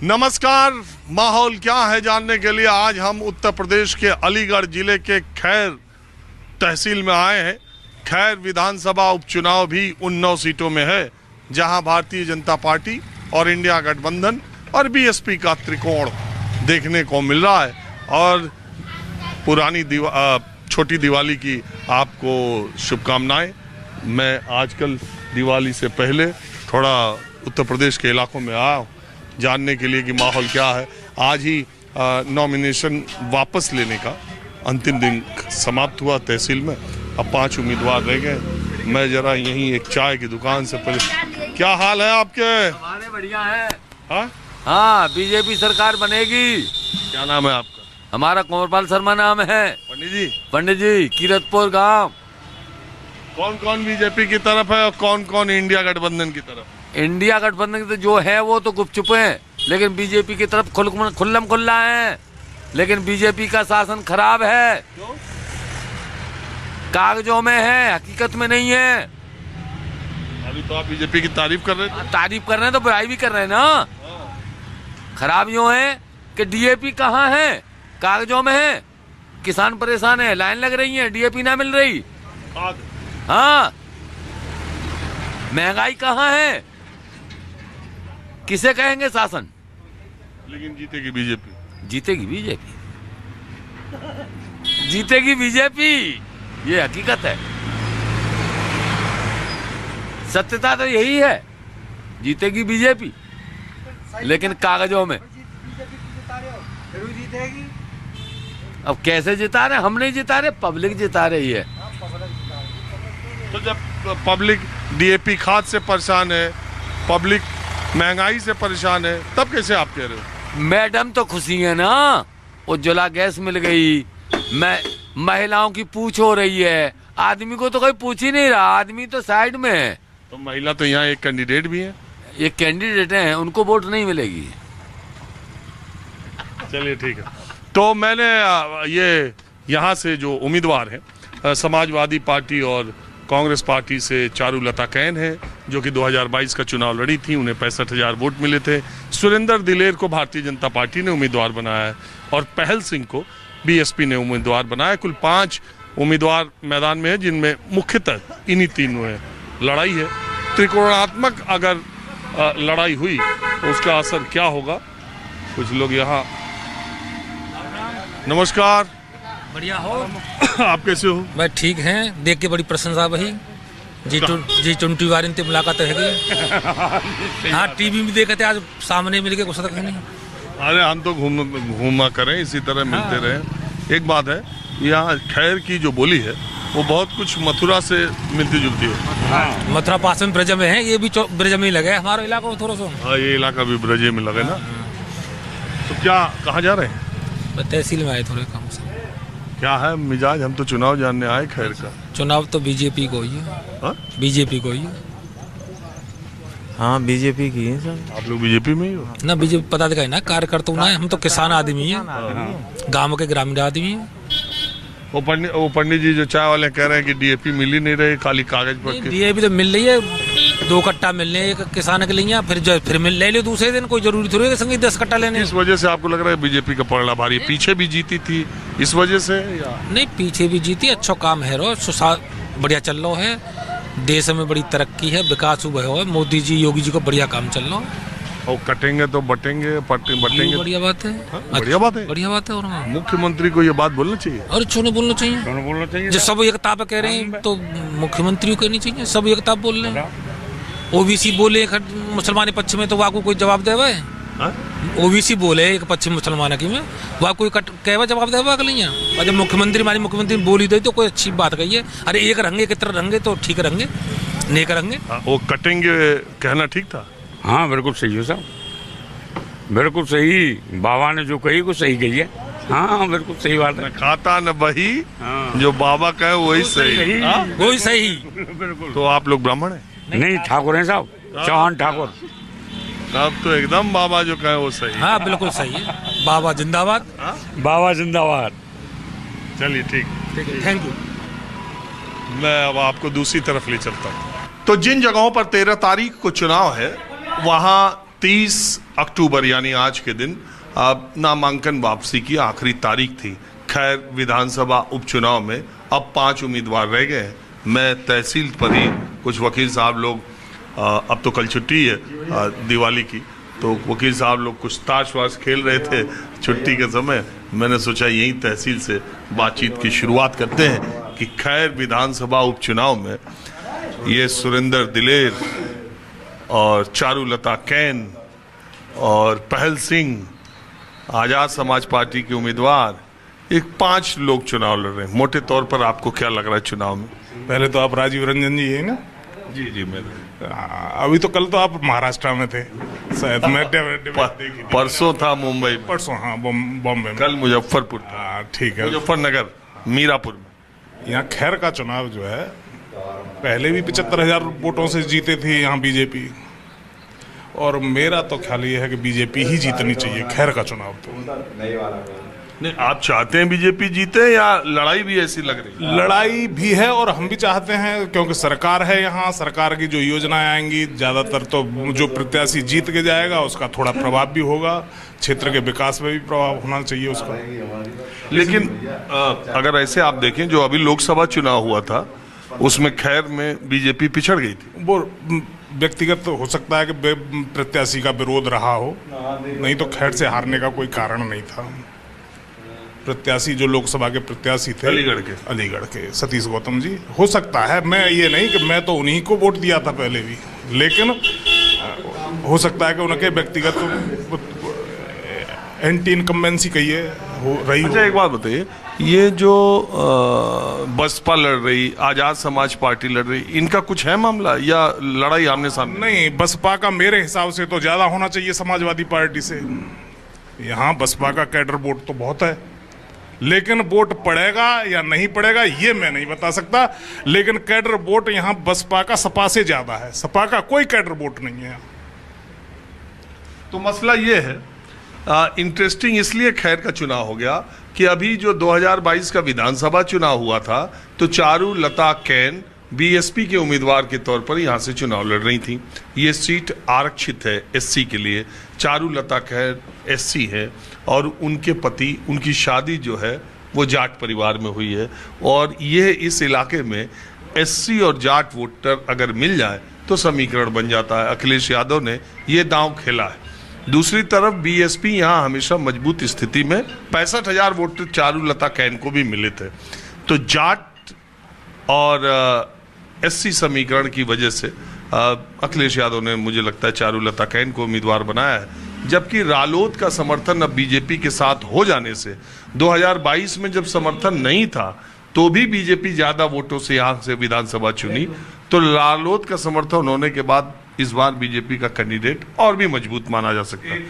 नमस्कार। माहौल क्या है जानने के लिए आज हम उत्तर प्रदेश के अलीगढ़ जिले के खैर तहसील में आए हैं। खैर विधानसभा उपचुनाव भी उन 9 सीटों में है जहां भारतीय जनता पार्टी और इंडिया गठबंधन और बीएसपी का त्रिकोण देखने को मिल रहा है। और पुरानी छोटी दिवाली की आपको शुभकामनाएं। मैं आजकल दिवाली से पहले थोड़ा उत्तर प्रदेश के इलाकों में आया हूँ जानने के लिए कि माहौल क्या है। आज ही नॉमिनेशन वापस लेने का अंतिम दिन समाप्त हुआ तहसील में। अब 5 उम्मीदवार रह गए। मैं जरा यहीं एक चाय की दुकान से पहले, क्या हाल है आपके? हमारे बढ़िया है। हाँ, बीजेपी सरकार बनेगी। क्या नाम है आपका? हमारा कुंवरपाल शर्मा नाम है। पंडित जी कीरतपुर गांव। कौन कौन बीजेपी की तरफ है और कौन कौन इंडिया गठबंधन की तरफ? इंडिया गठबंधन तो जो है वो तो गुपचुप है, लेकिन बीजेपी की तरफ खुल्लम खुल्ला है। लेकिन बीजेपी का शासन खराब है। कागजों में है, हकीकत में नहीं है। अभी तो आप बीजेपी की तारीफ कर रहे हैं। तारीफ कर रहे हैं तो बुराई भी कर रहे हैं ना। खराब यूं है कि डीएपी कहाँ है, कागजों में है। किसान परेशान है, लाइन लग रही है, डीएपी ना मिल रही। हाँ, महंगाई कहाँ है, किसे कहेंगे शासन? लेकिन जीतेगी बीजेपी। जीतेगी बीजेपी, जीतेगी बीजेपी, ये हकीकत है। सत्यता तो यही है, जीतेगी बीजेपी, लेकिन कागजों में। अब कैसे जिता रहे? हम नहीं जिता रहे, पब्लिक जिता रही है। तो जब पब्लिक डीएपी खाद से परेशान है, पब्लिक महंगाई से परेशान है, तब कैसे आप कह रहे हो? मैडम तो खुशी है ना, उज्ज्वला गैस मिल गई। महिलाओं की पूछ हो रही है। आदमी को तो कोई पूछ ही नहीं रहा, आदमी तो साइड में है। तो महिला तो यहाँ एक कैंडिडेट भी है। एक कैंडिडेट है, उनको वोट नहीं मिलेगी। चलिए ठीक है। तो मैंने ये यहाँ से जो उम्मीदवार हैं समाजवादी पार्टी और कांग्रेस पार्टी से चारुलता कैन है, जो कि 2022 का चुनाव लड़ी थी। उन्हें 65,000 वोट मिले थे। सुरेंद्र दिलेर को भारतीय जनता पार्टी ने उम्मीदवार बनाया है और पहल सिंह को बीएसपी ने उम्मीदवार बनाया। कुल 5 उम्मीदवार मैदान में है, जिनमें मुख्यतः इन्हीं तीनों है लड़ाई है। त्रिकोणात्मक अगर लड़ाई हुई तो उसका असर क्या होगा? कुछ लोग यहाँ। नमस्कार। बढ़िया हो। आप कैसे हो? भाई ठीक हैं, देख के बड़ी प्रशंसा भाई। G20 वार इनसे मुलाकात है गई। हाँ, टीवी में देखे थे, आज सामने मिल के गुस्सा तक नहीं। अरे हम तो घूमा करें, इसी तरह मिलते रहे। एक बात है, यहाँ खैर की जो बोली है वो बहुत कुछ मथुरा से मिलती जुलती है। मथुरा पास में ब्रज में है, ये भी ब्रज में ही लगे हमारा इलाका थोड़ा सा। हाँ, ये इलाका भी ब्रजे में लगे ना। तो क्या कहाँ जा रहे हैं? तहसील में आए थोड़े काम से। क्या है मिजाज? हम तो चुनाव जानने आए खैर का। चुनाव तो बीजेपी को ही है। बीजेपी को ही है। हाँ, बीजेपी की है सर। आप लोग बीजेपी में ही हो ना? बीजेपी पता दिखाई ना, कार्यकर्ता ना है। हम तो किसान आदमी है, गाँव के ग्रामीण आदमी है। वो पंडित जी जो चाय वाले कह रहे हैं कि डीएपी मिल ही नहीं रही, खाली कागज पर। डीएपी तो मिल रही है, 2 कट्टा मिलने एक किसान के लिए, फिर मिल ले लो दूसरे दिन। कोई जरूरी थोड़ी है संगी 10 कट्टा लेने। इस वजह से आपको लग रहा है बीजेपी का पलड़ा भारी? पीछे भी जीती थी इस वजह से या नहीं? पीछे भी जीती, अच्छा काम है रो, बढ़िया चल रहा है। देश में बड़ी तरक्की है, विकास हुआ है। मोदी जी, योगी जी को बढ़िया काम चल रहा है। और कटेंगे तो बटेंगे, बटेंगे। बढ़िया बात है। बढ़िया बात है, बढ़िया बात है। और मुख्यमंत्री को ये बात बोलना चाहिए। और क्यों नहीं बोलना चाहिए? जो सब एकता पे कह रहे हैं तो मुख्यमंत्री को कहनी चाहिए। सब एकता बोल रहे हैं। ओबीसी बोले मुसलमान पक्ष में, तो वहाँ को कोई जवाब देवा है? ओबीसी बोले एक पश्चिम मुसलमान की में, वहाँ कोई कहवा जवाब देवा के नहीं? और जब मुख्यमंत्री बोली दे तो कोई अच्छी बात कही है। अरे एक रंगे कितना रंगे तो ठीक रंगे, नहीं करेंगे। वो कटेंगे कहना ठीक था। हाँ, बिल्कुल सही हो साहब, बिल्कुल सही। बाबा ने जो कही को सही कही है। हाँ, बिल्कुल सही बात है। न खाता न बही। हाँ। जो बाबा कहे वही सही। वही सही। बिल्कुल। तो आप लोग ब्राह्मण हैं? नहीं, ठाकुर हैं साहब, चौहान ठाकुर। तब तो एकदम बाबा जो कहे वो सही। हाँ, बिल्कुल सही है। बाबा जिंदाबाद। बाबा जिंदाबाद। चलिए ठीक है, थैंक यू। मैं अब आपको दूसरी तरफ ले चलता हूँ। तो जिन जगहों पर 13 तारीख को चुनाव है, वहाँ 30 अक्टूबर यानी आज के दिन नामांकन वापसी की आखिरी तारीख थी। खैर विधानसभा उपचुनाव में अब 5 उम्मीदवार रह गए हैं। मैं तहसील पर ही कुछ वकील साहब लोग, अब तो कल छुट्टी है दिवाली की, तो वकील साहब लोग कुछ ताश वाश खेल रहे थे छुट्टी के समय। मैंने सोचा यहीं तहसील से बातचीत की शुरुआत करते हैं कि खैर विधानसभा उपचुनाव में ये सुरेंद्र दिलेर और चारुलता कैन और पहल सिंह, आज़ाद समाज पार्टी के उम्मीदवार, एक 5 लोग चुनाव लड़ रहे हैं। मोटे तौर पर आपको क्या लग रहा है चुनाव में? पहले तो आप राजीव रंजन जी है ना? जी जी मैंने अभी तो कल तो आप महाराष्ट्र में थे शायद। मैं परसों था मुंबई, परसों हाँ बॉम्बे में, कल मुजफ्फरपुर था। ठीक है, मुजफ्फरनगर मीरापुर में। यहाँ खैर का चुनाव जो है पहले भी 75,000 वोटों से जीते थे यहाँ बीजेपी, और मेरा तो ख्याल ये है कि बीजेपी ही जीतनी चाहिए खैर का चुनाव। तो नहीं, आप चाहते हैं बीजेपी जीते या लड़ाई भी ऐसी लग रही है? लड़ाई भी है और हम भी चाहते हैं, क्योंकि सरकार है यहाँ, सरकार की जो योजनाएं आएंगी ज़्यादातर तो जो प्रत्याशी जीत के जाएगा उसका थोड़ा प्रभाव भी होगा, क्षेत्र के विकास में भी प्रभाव होना चाहिए उसका। लेकिन अगर ऐसे आप देखें जो अभी लोकसभा चुनाव हुआ था उसमें खैर में बीजेपी पिछड़ गई थी। वो व्यक्तिगत तो हो सकता है कि प्रत्याशी का विरोध रहा हो, नहीं तो खैर से हारने का कोई कारण नहीं था। प्रत्याशी जो लोकसभा के प्रत्याशी थे अलीगढ़ के सतीश गौतम जी, हो सकता है, मैं ये नहीं कि मैं तो उन्हीं को वोट दिया था पहले भी, लेकिन हो सकता है कि उनके व्यक्तिगत एंटी इनकम्बेंसी कहिए हो रही। अच्छा एक बात बताइए, ये जो बसपा लड़ रही, आज़ाद समाज पार्टी लड़ रही, इनका कुछ है मामला या लड़ाई आमने सामने? नहीं, बसपा का मेरे हिसाब से तो ज़्यादा होना चाहिए समाजवादी पार्टी से। यहाँ बसपा का कैडर वोट तो बहुत है, लेकिन वोट पड़ेगा या नहीं पड़ेगा ये मैं नहीं बता सकता, लेकिन कैडर वोट यहाँ बसपा का सपा से ज़्यादा है, सपा का कोई कैडर वोट नहीं है। तो मसला ये है, इंटरेस्टिंग इसलिए खैर का चुनाव हो गया कि अभी जो 2022 का विधानसभा चुनाव हुआ था तो चारुलता कैन बीएसपी के उम्मीदवार के तौर पर यहाँ से चुनाव लड़ रही थी। ये सीट आरक्षित है एससी के लिए। चारुलता कैन एससी है और उनके पति, उनकी शादी जो है वो जाट परिवार में हुई है, और ये इस इलाके में एससी और जाट वोटर अगर मिल जाए तो समीकरण बन जाता है। अखिलेश यादव ने ये दांव खेला है। दूसरी तरफ बीएसपी यहाँ हमेशा मजबूत स्थिति में 65,000 वोट चारुलता कैन को भी मिले थे। तो जाट और एससी समीकरण की वजह से अखिलेश यादव ने, मुझे लगता है, चारुलता कैन को उम्मीदवार बनाया है। जबकि रालोद का समर्थन अब बीजेपी के साथ हो जाने से 2022 में जब समर्थन नहीं था तो भी बीजेपी ज़्यादा वोटों से यहाँ से विधानसभा चुनी, तो रालोद का समर्थन होने के बाद इस बार बीजेपी का कैंडिडेट और भी मजबूत माना जा सकता है।